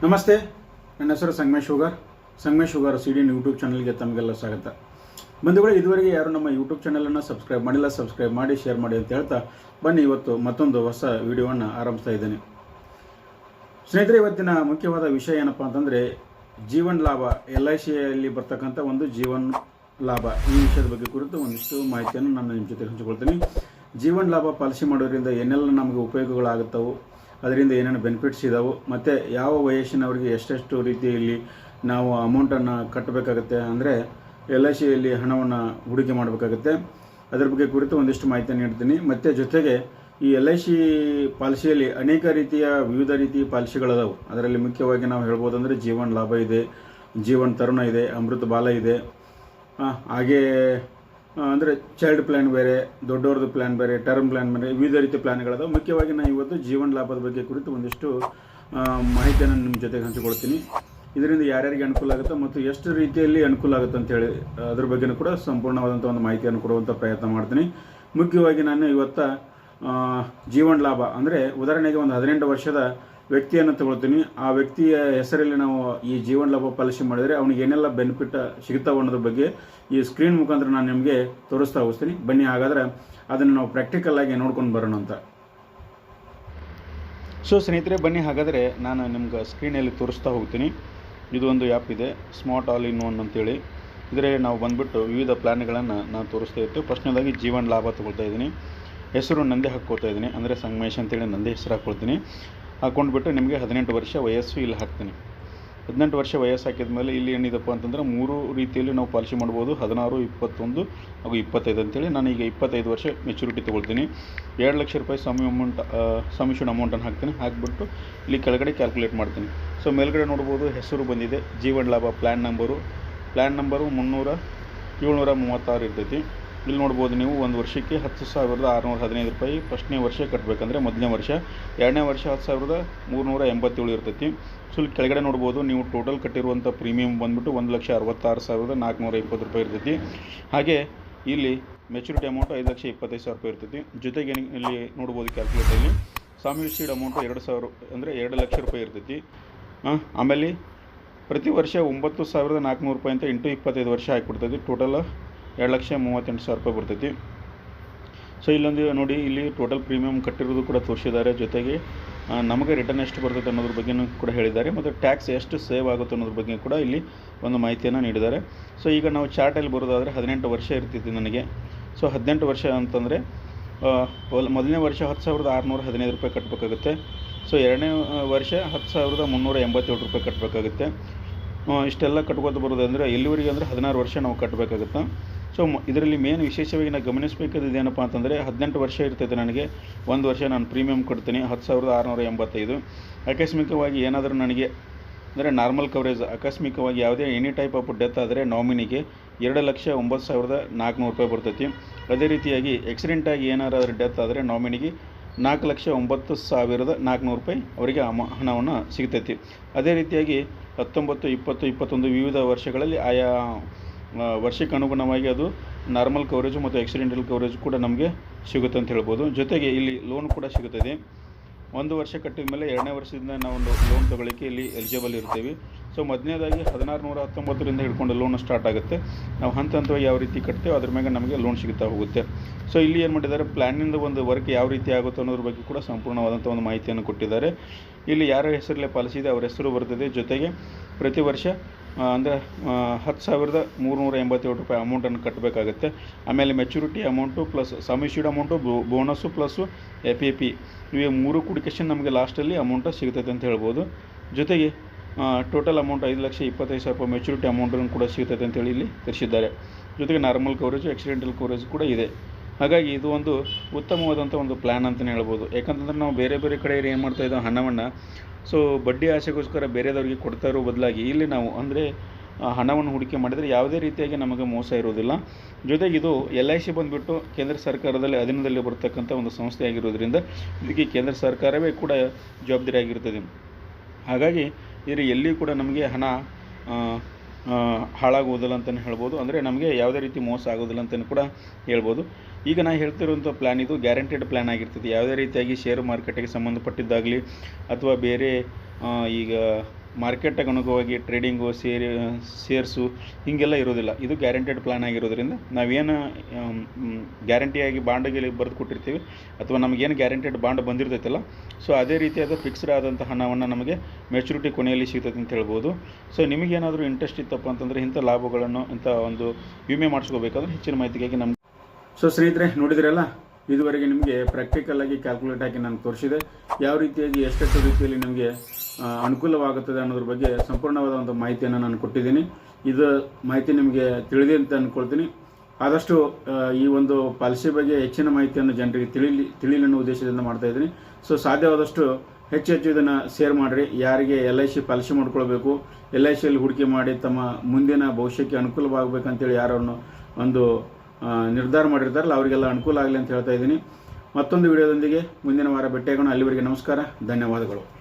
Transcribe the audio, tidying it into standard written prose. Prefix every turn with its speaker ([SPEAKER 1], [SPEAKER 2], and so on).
[SPEAKER 1] ನಮಸ್ತೆ, ನನ್ನ ಹೆಸರು ಸಂಗಮೇಶ್ ಶುಗರ್ ಸಿಡಿನ್ ಯೂಟ್ಯೂಬ್ ಚಾನಲ್ಗೆ ತಮಗೆಲ್ಲ ಸ್ವಾಗತ. ಬಂಧುಗಳು, ಇದುವರೆಗೆ ಯಾರು ನಮ್ಮ ಯೂಟ್ಯೂಬ್ ಚಾನಲನ್ನು ಸಬ್ಸ್ಕ್ರೈಬ್ ಮಾಡಿಲ್ಲ, ಸಬ್ಸ್ಕ್ರೈಬ್ ಮಾಡಿ, ಶೇರ್ ಮಾಡಿ ಅಂತ ಹೇಳ್ತಾ ಬನ್ನಿ ಇವತ್ತು ಮತ್ತೊಂದು ಹೊಸ ವಿಡಿಯೋವನ್ನು ಆರಂಭಿಸ್ತಾ ಇದ್ದೇನೆ. ಸ್ನೇಹಿತರೆ, ಇವತ್ತಿನ ಮುಖ್ಯವಾದ ವಿಷಯ ಏನಪ್ಪ ಅಂತಂದರೆ ಜೀವನ್ ಲಾಭ, LICಯಲ್ಲಿ ಬರ್ತಕ್ಕಂಥ ಒಂದು ಜೀವನ್ ಲಾಭ, ಈ ವಿಷಯದ ಬಗ್ಗೆ ಕುರಿತು ಒಂದಿಷ್ಟು ಮಾಹಿತಿಯನ್ನು ನಾನು ನಿಮ್ಮ ಜೊತೆ ಹಂಚಿಕೊಳ್ತೀನಿ. ಜೀವನ್ ಲಾಭ ಪಾಲಿಸಿ ಮಾಡೋದ್ರಿಂದ ಏನೆಲ್ಲ ನಮಗೆ ಉಪಯೋಗಗಳಾಗುತ್ತವೋ, ಅದರಿಂದ ಏನೇನು ಬೆನಿಫಿಟ್ಸ್ ಇದಾವೆ, ಮತ್ತು ಯಾವ ವಯಸ್ಸಿನವರಿಗೆ ಎಷ್ಟೆಷ್ಟು ರೀತಿಯಲ್ಲಿ ನಾವು ಅಮೌಂಟನ್ನು ಕಟ್ಟಬೇಕಾಗುತ್ತೆ, ಅಂದರೆ LICಯಲ್ಲಿ ಹಣವನ್ನು ಹೂಡಿಕೆ ಮಾಡಬೇಕಾಗುತ್ತೆ, ಅದರ ಬಗ್ಗೆ ಕುರಿತು ಒಂದಿಷ್ಟು ಮಾಹಿತಿಯನ್ನು ನೀಡ್ತೀನಿ. ಮತ್ತು ಜೊತೆಗೆ ಈ LIC ಪಾಲಿಸಿಯಲ್ಲಿ ಅನೇಕ ರೀತಿಯ ವಿವಿಧ ರೀತಿಯ ಪಾಲಿಸಿಗಳದಾವೆ. ಅದರಲ್ಲಿ ಮುಖ್ಯವಾಗಿ ನಾವು ಹೇಳ್ಬೋದಂದರೆ ಜೀವನ್ ಲಾಭ ಇದೆ, ಜೀವನ್ ತರುಣ ಇದೆ, ಅಮೃತ ಬಾಲ ಇದೆ, ಹಾಗೇ ಅಂದರೆ ಚೈಲ್ಡ್ ಪ್ಲ್ಯಾನ್ ಬೇರೆ, ದೊಡ್ಡವ್ರದ್ದು ಪ್ಲ್ಯಾನ್ ಬೇರೆ, ಟರ್ಮ್ ಪ್ಲ್ಯಾನ್ ಬೇರೆ, ವಿವಿಧ ರೀತಿಯ ಪ್ಲ್ಯಾನ್ಗಳದಾವೆ. ಮುಖ್ಯವಾಗಿ ನಾನು ಇವತ್ತು ಜೀವನ ಲಾಭದ ಬಗ್ಗೆ ಕುರಿತು ಒಂದಿಷ್ಟು ಮಾಹಿತಿಯನ್ನು ನಿಮ್ಮ ಜೊತೆಗೆ ಹಂಚಿಕೊಳ್ತೀನಿ. ಇದರಿಂದ ಯಾರ್ಯಾರಿಗೆ ಅನುಕೂಲ ಆಗುತ್ತೆ ಮತ್ತು ಎಷ್ಟು ರೀತಿಯಲ್ಲಿ ಅನುಕೂಲ ಆಗುತ್ತೆ ಅಂತೇಳಿ ಅದ್ರ ಬಗ್ಗೆಯೂ ಕೂಡ ಸಂಪೂರ್ಣವಾದಂಥ ಒಂದು ಮಾಹಿತಿಯನ್ನು ಕೊಡುವಂಥ ಪ್ರಯತ್ನ ಮಾಡ್ತೀನಿ. ಮುಖ್ಯವಾಗಿ ನಾನು ಇವತ್ತು ಜೀವನ ಲಾಭ ಅಂದರೆ ಉದಾಹರಣೆಗೆ ಒಂದು 18 ವರ್ಷದ ವ್ಯಕ್ತಿಯನ್ನು ತಗೊಳ್ತೀನಿ. ಆ ವ್ಯಕ್ತಿಯ ಹೆಸರಲ್ಲಿ ನಾವು ಈ ಜೀವನ ಲಾಭ ಪಾಲಿಸಿ ಮಾಡಿದರೆ ಅವನಿಗೆ ಏನೆಲ್ಲ ಬೆನಿಫಿಟ್ ಸಿಗುತ್ತಾವೆ ಅನ್ನೋದ್ರ ಬಗ್ಗೆ ಈ ಸ್ಕ್ರೀನ್ ಮುಖಾಂತರ ನಾನು ನಿಮಗೆ ತೋರಿಸ್ತಾ ಹೋಗ್ತೀನಿ. ಬನ್ನಿ, ಹಾಗಾದರೆ ಅದನ್ನು ನಾವು ಪ್ರಾಕ್ಟಿಕಲ್ ಆಗಿ ನೋಡ್ಕೊಂಡು ಬರೋಣ ಅಂತ. ಸೊ ಸ್ನೇಹಿತರೆ, ಬನ್ನಿ ಹಾಗಾದರೆ ನಾನು ನಿಮ್ಗೆ ಸ್ಕ್ರೀನಲ್ಲಿ ತೋರಿಸ್ತಾ ಹೋಗ್ತೀನಿ. ಇದು ಒಂದು ಆ್ಯಪ್ ಇದೆ, ಸ್ಮಾರ್ಟ್ ಆಲ್ ಇನ್ ಒನ್ ಅಂತೇಳಿ. ಇದರಲ್ಲಿ ನಾವು ಬಂದುಬಿಟ್ಟು ವಿವಿಧ ಪ್ಲ್ಯಾನ್ಗಳನ್ನು ನಾನು ತೋರಿಸ್ತಾ ಇತ್ತು. ಫಸ್ಟ್ನೇದಾಗಿ ಜೀವನ ಲಾಭ ತೊಗೊಳ್ತಾ ಇದ್ದೀನಿ. ಹೆಸರು ನಂದೇ ಹಾಕ್ಕೊಳ್ತಾ ಇದ್ದೀನಿ, ಅಂದರೆ ಸಂಗಮೇಶ್ ಅಂತೇಳಿ ನಂದೇ ಹೆಸರು ಹಾಕ್ಕೊಳ್ತೀನಿ. ಹಾಕ್ಕೊಂಡ್ಬಿಟ್ಟು ನಿಮಗೆ 18 ವರ್ಷ ವಯಸ್ಸು ಇಲ್ಲಿ ಹಾಕ್ತೀನಿ. 18 ವರ್ಷ ವಯಸ್ಸು ಹಾಕಿದ ಮೇಲೆ ಇಲ್ಲಿ ಏನಿದಪ್ಪ ಅಂತಂದರೆ 3 ರೀತಿಯಲ್ಲಿ ನಾವು ಪಾಲಿಸಿ ಮಾಡ್ಬೋದು: 16, 21 ಹಾಗೂ 25 ಅಂತೇಳಿ. ನಾನು ಈಗ 25 ವರ್ಷ ಮೆಚುರಿಟಿ ತೊಗೊಳ್ತೀನಿ. 2 ಲಕ್ಷ ರೂಪಾಯಿ ಸಮ್ಮಿಷನ್ ಅಮೌಂಟನ್ನು ಹಾಕ್ತೀನಿ. ಹಾಕಿಬಿಟ್ಟು ಇಲ್ಲಿ ಕೆಳಗಡೆ ಕ್ಯಾಲ್ಕುಲೇಟ್ ಮಾಡ್ತೀನಿ. ಸೊ ಮೇಲ್ಗಡೆ ನೋಡ್ಬೋದು ಹೆಸರು ಬಂದಿದೆ, ಜೀವನ ಲಾಭ ಪ್ಲ್ಯಾನ್ ನಂಬರು 736 ಇರ್ತೈತಿ. ಇಲ್ಲಿ ನೋಡ್ಬೋದು ನೀವು, ಒಂದು ವರ್ಷಕ್ಕೆ 10,615 ರೂಪಾಯಿ ಫಸ್ಟ್ನೇ ವರ್ಷ ಕಟ್ಟಬೇಕಂದ್ರೆ ಮೊದಲನೇ ವರ್ಷ. ಎರಡನೇ ವರ್ಷ 10,387 ಇರ್ತೈತಿ. ಸೊ ಇಲ್ಲಿ ಕೆಳಗಡೆ ನೋಡ್ಬೋದು ನೀವು ಟೋಟಲ್ ಕಟ್ಟಿರುವಂಥ ಪ್ರೀಮಿಯಮ್ ಬಂದುಬಿಟ್ಟು 1,66,420 ರೂಪಾಯಿ ಇರ್ತೈತಿ. ಹಾಗೆ ಇಲ್ಲಿ ಮೆಚುರಿಟಿ ಅಮೌಂಟು 5,25,000 ರೂಪಾಯಿ ಇರ್ತೈತಿ. ಜೊತೆಗೆ ಇಲ್ಲಿ ನೋಡ್ಬೋದು ಕ್ಯಾಲ್ಕುಲೇಟರಲ್ಲಿ ಸೀಡ್ ಅಮೌಂಟು 2,000 ಅಂದರೆ 2 ಲಕ್ಷ ರೂಪಾಯಿ ಇರ್ತೈತಿ. ಆಮೇಲೆ ಪ್ರತಿ ವರ್ಷ 9,400 ರೂಪಾಯಿ ಅಂತ ಇಂಟು 25 ವರ್ಷ ಹಾಕಿಬಿಡ್ತೈತಿ. ಟೋಟಲ್ 2,38,000 ರೂಪಾಯಿ ಬರ್ತೈತಿ. ಸೊ ಇಲ್ಲೊಂದು ನೋಡಿ, ಇಲ್ಲಿ ಟೋಟಲ್ ಪ್ರೀಮಿಯಮ್ ಕಟ್ಟಿರೋದು ಕೂಡ ತೋರಿಸಿದ್ದಾರೆ. ಜೊತೆಗೆ ನಮಗೆ ರಿಟರ್ನ್ ಎಷ್ಟು ಬರ್ತೈತೆ ಅನ್ನೋದ್ರ ಬಗ್ಗೆಯೂ ಕೂಡ ಹೇಳಿದ್ದಾರೆ, ಮತ್ತು ಟ್ಯಾಕ್ಸ್ ಎಷ್ಟು ಸೇವ್ ಆಗುತ್ತೆ ಅನ್ನೋದ್ರ ಬಗ್ಗೆ ಕೂಡ ಇಲ್ಲಿ ಒಂದು ಮಾಹಿತಿಯನ್ನು ನೀಡಿದ್ದಾರೆ. ಸೊ ಈಗ ನಾವು ಚಾರ್ಟಲ್ಲಿ ಬರೋದಾದರೆ 18 ವರ್ಷ ಇರ್ತಿತ್ತು ನನಗೆ. ಸೊ 18 ವರ್ಷ ಅಂತಂದರೆ ಮೊದಲನೇ ವರ್ಷ 10,615 ರೂಪಾಯಿ ಕಟ್ಟಬೇಕಾಗುತ್ತೆ. ಸೊ ಎರಡನೇ ವರ್ಷ 10,387 ರೂಪಾಯಿ ಕಟ್ಟಬೇಕಾಗುತ್ತೆ. ಇಷ್ಟೆಲ್ಲ ಕಟ್ಕೋತ ಬರೋದಂದರೆ ಎಲ್ಲಿವರೆಗೆ ಅಂದರೆ 16 ವರ್ಷ ನಾವು ಕಟ್ಟಬೇಕಾಗುತ್ತೆ. ಸೊ ಇದರಲ್ಲಿ ಮೇನ್ ವಿಶೇಷವಾಗಿ ನಾನು ಗಮನಿಸಬೇಕಾದ ಏನಪ್ಪ ಅಂತಂದರೆ 18 ವರ್ಷ ಇರ್ತೈತೆ ನನಗೆ. ಒಂದು ವರ್ಷ ನಾನು ಪ್ರೀಮಿಯಮ್ ಕಟ್ತೀನಿ 10,685. ಆಕಸ್ಮಿಕವಾಗಿ ಏನಾದರೂ ನನಗೆ ಅಂದರೆ ನಾರ್ಮಲ್ ಕವರೇಜ್, ಆಕಸ್ಮಿಕವಾಗಿ ಯಾವುದೇ ಎನಿ ಟೈಪ್ ಆಫ್ ಡೆತ್ ಆದರೆ ನಾಮಿನಿಗೆ 2,09,400 ರೂಪಾಯಿ ಬರ್ತೈತಿ. ಅದೇ ರೀತಿಯಾಗಿ ಆಕ್ಸಿಡೆಂಟಾಗಿ ಏನಾದರೂ ಡೆತ್ ಆದರೆ ನಾಮಿನಿಗೆ 4,09,400 ರೂಪಾಯಿ ಅವರಿಗೆ ಹಣವನ್ನು ಸಿಗ್ತೈತಿ. ಅದೇ ರೀತಿಯಾಗಿ 19, 20, 21 ವಿವಿಧ ವರ್ಷಗಳಲ್ಲಿ ಆಯಾ ವರ್ಷಕ್ಕೆ ಅನುಗುಣವಾಗಿ ಅದು ನಾರ್ಮಲ್ ಕವರೇಜು ಮತ್ತು ಆಕ್ಸಿಡೆಂಟಲ್ ಕವರೇಜ್ ಕೂಡ ನಮಗೆ ಸಿಗುತ್ತೆ ಅಂತ ಹೇಳ್ಬೋದು. ಜೊತೆಗೆ ಇಲ್ಲಿ ಲೋನ್ ಕೂಡ ಸಿಗುತ್ತದೆ. 1 ವರ್ಷ ಕಟ್ಟಿದ ಮೇಲೆ 2ನೇ ವರ್ಷದಿಂದ ನಾವು ಲೋನ್ ತೊಗೊಳ್ಳಿಕ್ಕೆ ಇಲ್ಲಿ ಎಲಿಜಿಬಲ್ ಇರ್ತೀವಿ. ಸೊ ಮೊದಲನೇದಾಗಿ 1,619ರಿಂದ ಹಿಡ್ಕೊಂಡು ಲೋನ್ ಸ್ಟಾರ್ಟ್ ಆಗುತ್ತೆ. ನಾವು ಹಂತವಾಗಿ ಯಾವ ರೀತಿ ಕಟ್ತೇವೆ ಅದ್ರ ಮೇಲೆ ನಮಗೆ ಲೋನ್ ಸಿಗುತ್ತಾ ಹೋಗುತ್ತೆ. ಸೊ ಇಲ್ಲಿ ಏನು ಮಾಡಿದ್ದಾರೆ, ಪ್ಲ್ಯಾನಿಂದ ಒಂದು ವರ್ಕ್ ಯಾವ ರೀತಿ ಆಗುತ್ತೆ ಅನ್ನೋದ್ರ ಬಗ್ಗೆ ಕೂಡ ಸಂಪೂರ್ಣವಾದಂಥ ಒಂದು ಮಾಹಿತಿಯನ್ನು ಕೊಟ್ಟಿದ್ದಾರೆ. ಇಲ್ಲಿ ಯಾರ ಹೆಸರಲ್ಲೇ ಪಾಲಿಸಿ ಇದೆ ಅವ್ರ ಹೆಸರು ಬರ್ತದೆ. ಜೊತೆಗೆ ಪ್ರತಿ ವರ್ಷ ಅಂದರೆ 10,387 ರೂಪಾಯಿ ಅಮೌಂಟನ್ನು ಕಟ್ಟಬೇಕಾಗುತ್ತೆ. ಆಮೇಲೆ ಮೆಚುರಿಟಿ ಅಮೌಂಟು ಪ್ಲಸ್ ಸಮ್ಮಿಷನ್ ಅಮೌಂಟು, ಬೋನಸ್ಸು ಪ್ಲಸ್ಸು FAP ಇವೆ 3 ಕೂಡಿಕೇಶನ್ ನಮಗೆ ಲಾಸ್ಟಲ್ಲಿ ಅಮೌಂಟು ಸಿಗ್ತೈತೆ ಅಂತ ಹೇಳ್ಬೋದು. ಜೊತೆಗೆ ಟೋಟಲ್ ಅಮೌಂಟ್ 5,25,000 ರೂಪಾಯಿ ಮೆಚುರಿಟಿ ಅಮೌಂಟನ್ನು ಕೂಡ ಸಿಗ್ತೈತೆ ಅಂತೇಳಿ ಇಲ್ಲಿ ತಿಳಿಸಿದ್ದಾರೆ. ಜೊತೆಗೆ ನಾರ್ಮಲ್ ಕವರೇಜು, ಆಕ್ಸಿಡೆಂಟಲ್ ಕವರೇಜ್ ಕೂಡ ಇದೆ. ಹಾಗಾಗಿ ಇದು ಒಂದು ಉತ್ತಮವಾದಂಥ ಒಂದು ಪ್ಲ್ಯಾನ್ ಅಂತಲೇ ಹೇಳ್ಬೋದು. ಯಾಕಂತಂದ್ರೆ ನಾವು ಬೇರೆ ಕಡೆ ಏನು ಮಾಡ್ತಾಯಿದ್ದೋ ಹಣವನ್ನು ಸೊ ಬಡ್ಡಿ ಆಸೆಗೋಸ್ಕರ ಬೇರೆದವ್ರಿಗೆ ಕೊಡ್ತಾ ಇರೋ ಬದಲಾಗಿ ಇಲ್ಲಿ ನಾವು ಅಂದರೆ ಹಣವನ್ನು ಹೂಡಿಕೆ ಮಾಡಿದರೆ ಯಾವುದೇ ರೀತಿಯಾಗಿ ನಮಗೆ ಮೋಸ ಇರೋದಿಲ್ಲ. ಜೊತೆಗೆ ಇದು LIC ಬಂದುಬಿಟ್ಟು ಕೇಂದ್ರ ಸರ್ಕಾರದಲ್ಲಿ ಅಧೀನದಲ್ಲಿ ಬರ್ತಕ್ಕಂಥ ಒಂದು ಸಂಸ್ಥೆ ಆಗಿರೋದ್ರಿಂದ ಇದಕ್ಕೆ ಕೇಂದ್ರ ಸರ್ಕಾರವೇ ಕೂಡ ಜವಾಬ್ದಾರಿಯಾಗಿರ್ತದೆ. ಹಾಗಾಗಿ ಇದರ ಎಲ್ಲಿ ಕೂಡ ನಮಗೆ ಹಣ ಹಾಳಾಗುವುದಿಲ್ಲ ಅಂತಲೇ ಹೇಳ್ಬೋದು. ಅಂದರೆ ನಮಗೆ ಯಾವುದೇ ರೀತಿ ಮೋಸ ಆಗೋದಿಲ್ಲ ಅಂತಲೂ ಕೂಡ ಹೇಳ್ಬೋದು. ಈಗ ನಾನು ಹೇಳ್ತಿರುವಂಥ ಪ್ಲ್ಯಾನ್ ಇದು ಗ್ಯಾರಂಟಿಡ್ ಪ್ಲ್ಯಾನ್ ಆಗಿರ್ತದೆ. ಯಾವುದೇ ರೀತಿಯಾಗಿ ಶೇರು ಮಾರುಕಟ್ಟೆಗೆ ಸಂಬಂಧಪಟ್ಟಿದ್ದಾಗಲಿ ಅಥವಾ ಬೇರೆ ಈಗ ಮಾರ್ಕೆಟ್ಗೆ ಅನುಗುಣವಾಗಿ ಟ್ರೇಡಿಂಗು ಶೇರ್ಸು ಹೀಗೆಲ್ಲ ಇರೋದಿಲ್ಲ. ಇದು ಗ್ಯಾರಂಟೆಡ್ ಪ್ಲಾನ್ ಆಗಿರೋದ್ರಿಂದ ನಾವೇನು ಗ್ಯಾರಂಟಿಯಾಗಿ ಬಾಂಡ್ಗೆ ಬರೆದು ಕೊಟ್ಟಿರ್ತೀವಿ ಅಥವಾ ನಮಗೇನು ಗ್ಯಾರಂಟೆಡ್ ಬಾಂಡ್ ಬಂದಿರ್ತೈತಲ್ಲ, ಸೊ ಅದೇ ರೀತಿಯಾದ ಫಿಕ್ಸ್ಡ್ ಆದಂಥ ಹಣವನ್ನು ನಮಗೆ ಮೆಚುರಿಟಿ ಕೊನೆಯಲ್ಲಿ ಸಿಗ್ತೈತೆ ಅಂತ ಹೇಳ್ಬೋದು. ಸೊ ನಿಮಗೇನಾದರೂ ಇಂಟ್ರೆಸ್ಟ್ ಇತ್ತಪ್ಪ ಅಂತಂದರೆ ಇಂಥ ಲಾಭಗಳನ್ನು ಇಂಥ ಒಂದು ವಿಮೆ ಮಾಡಿಸ್ಕೋಬೇಕಾದ್ರೆ ಹೆಚ್ಚಿನ ಮಾಹಿತಿಗಾಗಿ ನಮ್ಮ ಸೊ ಸ್ನೇಹಿತರೆ ನೋಡಿದ್ರಲ್ಲ, ಇದುವರೆಗೆ ನಿಮಗೆ ಪ್ರಾಕ್ಟಿಕಲ್ ಆಗಿ ಕ್ಯಾಲ್ಕುಲೇಟ್ ಹಾಕಿ ನಾನು ತೋರಿಸಿದೆ. ಯಾವ ರೀತಿಯಾಗಿ ಎಷ್ಟೆಷ್ಟು ರೀತಿಯಲ್ಲಿ ನಿಮಗೆ ಅನುಕೂಲವಾಗುತ್ತದೆ ಅನ್ನೋದ್ರ ಬಗ್ಗೆ ಸಂಪೂರ್ಣವಾದ ಒಂದು ಮಾಹಿತಿಯನ್ನು ನಾನು ಕೊಟ್ಟಿದ್ದೀನಿ. ಇದು ಮಾಹಿತಿ ನಿಮಗೆ ತಿಳಿದೆ ಅಂತ ಅಂದ್ಕೊಳ್ತೀನಿ. ಆದಷ್ಟು ಈ ಒಂದು ಪಾಲಿಸಿ ಬಗ್ಗೆ ಹೆಚ್ಚಿನ ಮಾಹಿತಿಯನ್ನು ಜನರಿಗೆ ತಿಳಿಲಿ ಅನ್ನೋ ಉದ್ದೇಶದಿಂದ ಮಾಡ್ತಾಯಿದ್ದೀನಿ. ಸೊ ಸಾಧ್ಯವಾದಷ್ಟು ಹೆಚ್ಚು ಇದನ್ನು ಶೇರ್ ಮಾಡಿರಿ. ಯಾರಿಗೆ LIC ಪಾಲಿಸಿ ಮಾಡ್ಕೊಳ್ಬೇಕು, LICಯಲ್ಲಿ ಹೂಡಿಕೆ ಮಾಡಿ ತಮ್ಮ ಮುಂದಿನ ಭವಿಷ್ಯಕ್ಕೆ ಅನುಕೂಲವಾಗಬೇಕಂತೇಳಿ ಯಾರನ್ನು ಒಂದು ನಿರ್ಧಾರ ಮಾಡಿರ್ತಾರಲ್ಲ ಅವರಿಗೆಲ್ಲ ಅನುಕೂಲ ಆಗಲಿ ಅಂತ ಹೇಳ್ತಾ ಇದ್ದೀನಿ. ಮತ್ತೊಂದು ವಿಡಿಯೋದೊಂದಿಗೆ ಮುಂದಿನ ವಾರ ಭೇಟಿಯಾಗೋಣ. ಅಲ್ಲಿವರೆಗೆ ನಮಸ್ಕಾರ, ಧನ್ಯವಾದಗಳು.